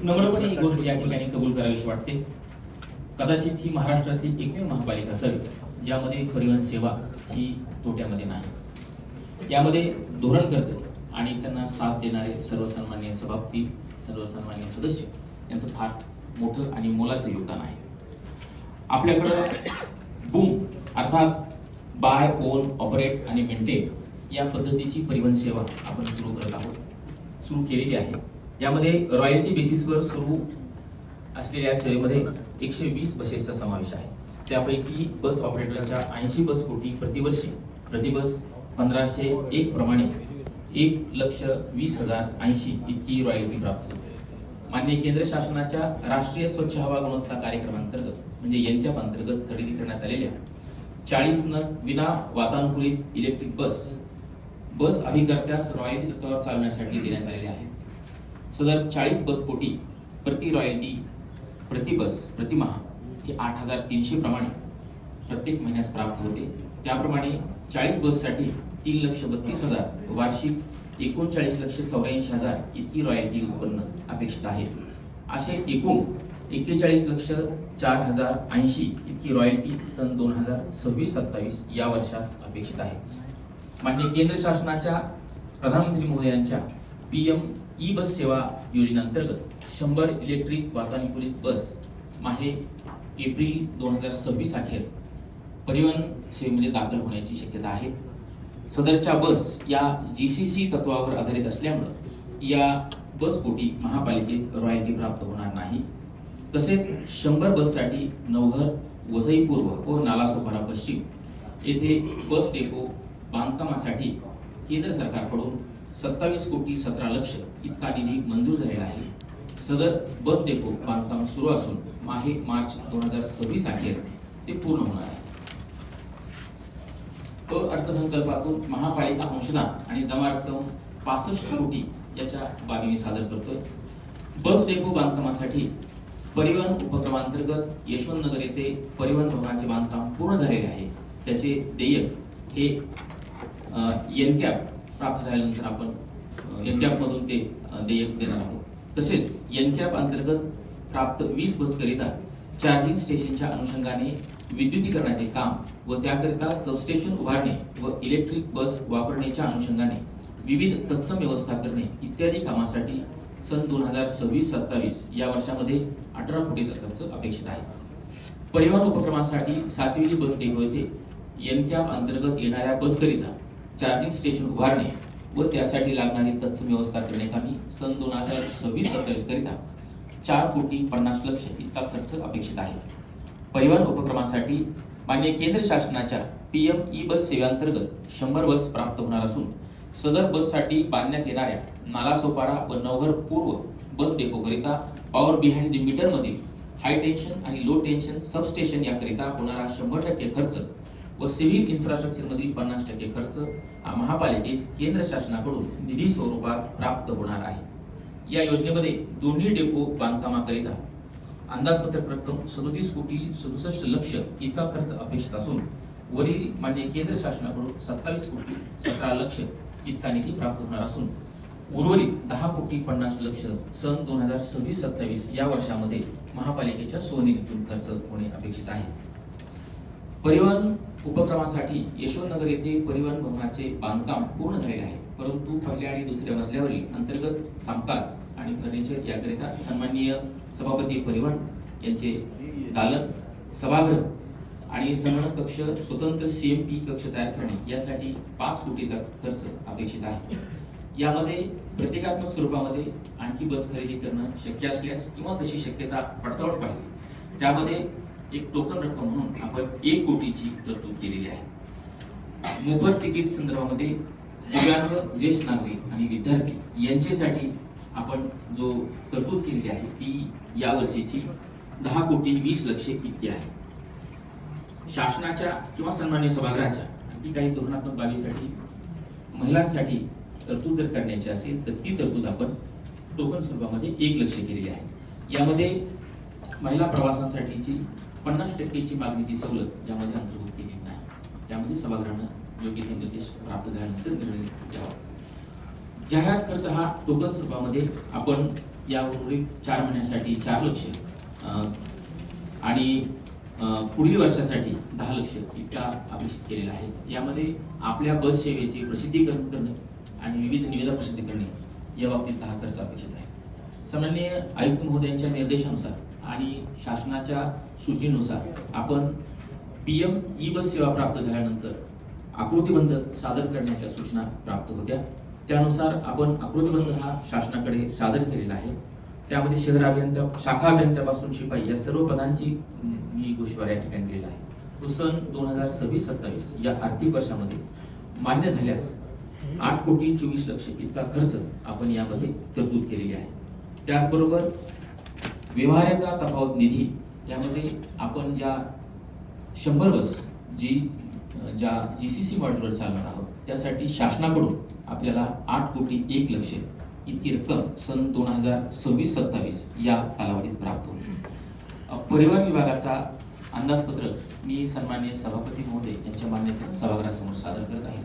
नम्रपणे ही गोष्ट या ठिकाणी कबूल करावीशी वाटते. कदाचित ही महाराष्ट्रातली एकमेव महापालिका असावी ज्यामध्ये परिवहन सेवा ही तोट्यामध्ये नाही. यामध्ये धोरणकर्ते आणि त्यांना साथ देणारे सर्वसामान्य सभापती, सर्वसामान्य सदस्य यांचं फार मोठं आणि मोलाचं योगदान आहे. आपल्याकडं बूम अर्थात बाय, ओन, ऑपरेट आणि मेंटेन या पद्धतीची परिवहन सेवा आपण सुरू केलेली आहे. यामध्ये रॉयल्टी बेसिसवर सुरू असलेल्या सेवेमध्ये 120 बसेसचा समावेश आहे. त्यापैकी बस ऑपरेटरच्या 80 बस कोटी प्रतिवर्षी प्रतिबस 1501 प्रमाणे 1,20,080 इतकी रॉयल्टी प्राप्त होते. माननीय केंद्र शासनाच्या राष्ट्रीय स्वच्छ हवा गुणवत्ता कार्यक्रमांतर्गत म्हणजे एनकॅप अंतर्गत खरेदी करण्यात आलेल्या 40 विना वातानुकूलित इलेक्ट्रिक बस अभिकर्त्यास रॉयल्टी तत्वावर चालवण्यासाठी देण्यात आलेले आहेत. सदर 40 बस कोटी प्रति रॉयल्टी प्रति बस प्रतिमाह ही 8,300 प्रमाणे प्रत्येक महिन्यास प्राप्त होते. त्याप्रमाणे 40 बससाठी 3,32,000 वार्षिक 39,84,000 इतकी रॉयल्टी उत्पन्न अपेक्षित आहे. असे एकूण 41,04,080 इतकी रॉयल्टी सन 2026-27 या वर्षात अपेक्षित आहे. माननीय केंद्र शासनाच्या प्रधानमंत्री महोदयांच्या PM ई बस सेवा योजनेअंतर्गत 100 इलेक्ट्रिक वातानुकूलित बस माहे एप्रिल 2026 अखेर परिवहन सेवेमध्ये दाखल होण्याची शक्यता आहे. सदरच्या बस या GCC तत्वावर आधारित असल्यामुळे या बस पोटी महापालिकेस रॉयल्टी प्राप्त होणार नाही. तसेच 100 बससाठी नवघर, वसई पूर्व व नालासोपारा पश्चिम येथे बस डेपो बांधकामासाठी केंद्र सरकारकडून 27 कोटी 17 लक्ष इतका निधी मंजूर झालेला आहे. सदर बस डेपो बांधकाम सुरू असून माहे मार्च 2026 अखेर ते पूर्ण होणार आहे. अर्थसंकल्पातून महापालिका अंशदान आणि जमा रक्कम 65 कोटी याच्या बाबी सादर करतोय. बस डेपो बांधकामासाठी परिवहन उपक्रमांतर्गत यशवंतनगर येथे परिवहन भवनाचे बांधकाम पूर्ण झालेले आहे. त्याचे देयक हे एनकॅप प्राप्त झाल्यानंतर आपण एनकॅप मधून ते देयक देणार आहोत. तसेच एनकॅप अंतर्गत प्राप्त 20 बस करिता चार्जिंग स्टेशनच्या अनुषंगाने विद्युतीकरणाचे काम व त्याकरिता सबस्टेशन उभारणे व इलेक्ट्रिक बस वापरण्याच्या अनुषंगाने विविध तत्सम व्यवस्था करणे इत्यादी कामासाठी सन 2026-27 या वर्षामध्ये 18 कोटीचा खर्च अपेक्षित आहे. परिवहन उपक्रमासाठी सातवेली बस डेपो येथे एनकॅप अंतर्गत येणाऱ्या बसकरिता चार्जिंग स्टेशन उभारणे व त्यासाठी लागणारी तत्सम व्यवस्था करण्यासाठी सन 2026-27 करिता 4 कोटी 50 लक्ष इतका खर्च अपेक्षित आहे. परिवहन उपक्रमासाठी माननीय केंद्र शासनाच्या PM ई बस सेवेअंतर्गत 100 बस प्राप्त होणार असून सदर बससाठी बांधण्यात येणाऱ्या नालासोपारा व नवघर पूर्व बस डेपो करिता पॉवर बिहाइंड द मीटर मधील हाय टेन्शन आणि लो टेन्शन सबस्टेशन याकरिता होणारा 100% खर्च व सिव्हिल इन्फ्रास्ट्रक्चर मधील 50% खर्च महापालिकेस केंद्र शासनाकडून निधी स्वरूपात प्राप्त होणार आहे. या योजनेमध्ये दोन्ही डेपो बांधकामाकरिता अंदाजपत्रक रक्कम 37 कोटी 67 लक्ष इतका खर्च अपेक्षित असून वरील माननीय केंद्र शासनाकडून 27 कोटी 17 लक्ष इतका निधी प्राप्त होणार असून उर्वरित 10 कोटी 50 लक्ष सन 2026-27 या वर्षामध्ये महापालिकेच्या स्वनिधीतून खर्च होणे अपेक्षित आहे. परिवहन उपक्रमासाठी यशवंतनगर येथे परिवहन भवनाचे बांधकाम पूर्ण झालेले आहे. परंतु पहिल्या आणि दुसऱ्या मजल्यावरील अंतर्गत कामकाज आणि फर्निचर याकरिता सन्माननीय सभापती परिवहन यांचे दालन, सभागृह आणि संगणक कक्ष स्वतंत्र CMP कक्ष तयार करणे यासाठी 5 कोटीचा खर्च अपेक्षित आहे. यामध्ये प्रतिकात्मक स्वरूपामध्ये आणखी बस खरेदी करणं शक्य असल्यास किंवा तशी शक्यता पडताळून पाहिजे त्यामध्ये एक टोकन रक्कम म्हणून आपण 1 कोटीची तरतूद केलेली आहे. मोफत तिकीट संदर्भामध्ये दिव्यांग, ज्येष्ठ नागरिक आणि विद्यार्थी यांच्यासाठी आपण जो तरतूद केलेली आहे ती या वर्षीची 10 कोटी 20 लक्ष इतकी आहे. शासनाच्या किंवा सन्मान्य सभागृहाच्या आणखी काही धोरणात्मक बाबीसाठी महिलांसाठी तरतूद जर करण्याची असेल तर ती तरतूद आपण टोकन स्वरूपामध्ये 1 लक्ष केलेली आहे. यामध्ये महिला प्रवासांसाठीची 50% मागणीची सवलत ज्यामध्ये अंतर्भूत केली नाही त्यामध्ये सभागृहानं योग्य ते निर्देश प्राप्त झाल्यानंतर निर्णय घ्यावा. जाहिरात खर्च हा टोकन स्वरूपामध्ये आपण या उर्वरित 4 महिन्यासाठी 4 लक्ष आणि पुढील वर्षासाठी 10 लक्ष इतका अपेक्षित केलेला आहे. यामध्ये आपल्या बस सेवेचे प्रसिद्धीकरण करणे आणि विविध निविदा प्रसिद्ध करणे या बाबतीत हा खर्च अपेक्षित आहे. सन्माननीय आयुक्त महोदयांच्या निर्देशानुसार आणि शासनाच्या सूचनेनुसार आपण PM ई बस सेवा प्राप्त झाल्यानंतर आकृतीबंध सादर करण्याच्या सूचना प्राप्त होत्या. त्यानुसार आपण आकृतीबंध हा शासनाकडे सादर केलेला आहे. त्यामध्ये शहर अभियंता, शाखा अभियंत्यापासून शिपाई या सर्व पदांची मी गोषवार या ठिकाणी दिलेला आहे. तो सन 2026-27 या आर्थिक वर्षामध्ये मान्य झाल्यास 8,24,00,000 इतका खर्च आपण यामध्ये तरतूद केलेली आहे. त्याचबरोबर व्यवहार्यता तफावत निधी यामध्ये आपण ज्या 100 बस ज्या GCC मॉडेलवर चालणार आहोत त्यासाठी शासनाकडून आपल्याला 8,01,00,000 इतकी रक्कम सन 2026-27 या कालावधीत प्राप्त होईल. परिवहन विभागाचा अंदाजपत्रक मी सन्माननीय सभापती महोदय यांच्या मान्यतेने सभागृहासमोर सादर करत आहे.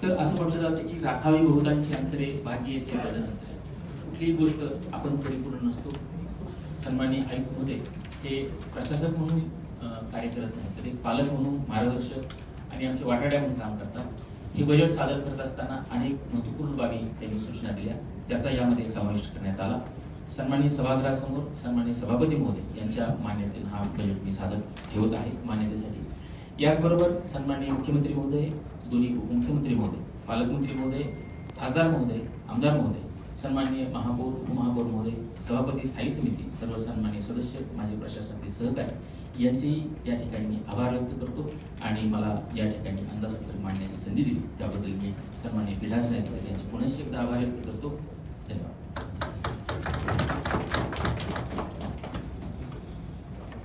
सर, असं म्हटलं जातं की राखावी बहुतांची अंतरे भाग्य येते तदनंतर. कुठलीही गोष्ट आपण परिपूर्ण नसतो. सन्माननीय आयुक्त महोदय हे प्रशासक म्हणून कार्य करत नाही तर एक पालक म्हणून, मार्गदर्शक आणि आमच्या वाटाड्या म्हणून काम करतात. हे बजेट सादर करत असताना अनेक महत्त्वपूर्ण बाबी त्यांनी सूचना दिल्या, त्याचा यामध्ये समाविष्ट करण्यात आला. सन्माननीय सभागृहासमोर सन्माननीय सभापती महोदय यांच्या मान्यतेने हा बजेट मी सादर ठेवत आहे मान्यतेसाठी. याचबरोबर सन्माननीय मुख्यमंत्री महोदय, दोन्ही उपमुख्यमंत्री महोदय, पालकमंत्री महोदय, खासदार महोदय, आमदार महोदय, सन्माननीय महापौर, उपमहापौर महोदय, सभापती, स्थायी समिती, सर्व सन्माननीय सदस्य, माझे प्रशासनातील सहकारी यांचेही या ठिकाणी मी आभार व्यक्त करतो आणि मला या ठिकाणी अंदाजपत्रक मांडण्याची संधी दिली त्याबद्दल मी सन्माननीय पीठासीन अधिकारी यांचे पुनश्च एकदा आभार व्यक्त करतो. धन्यवाद.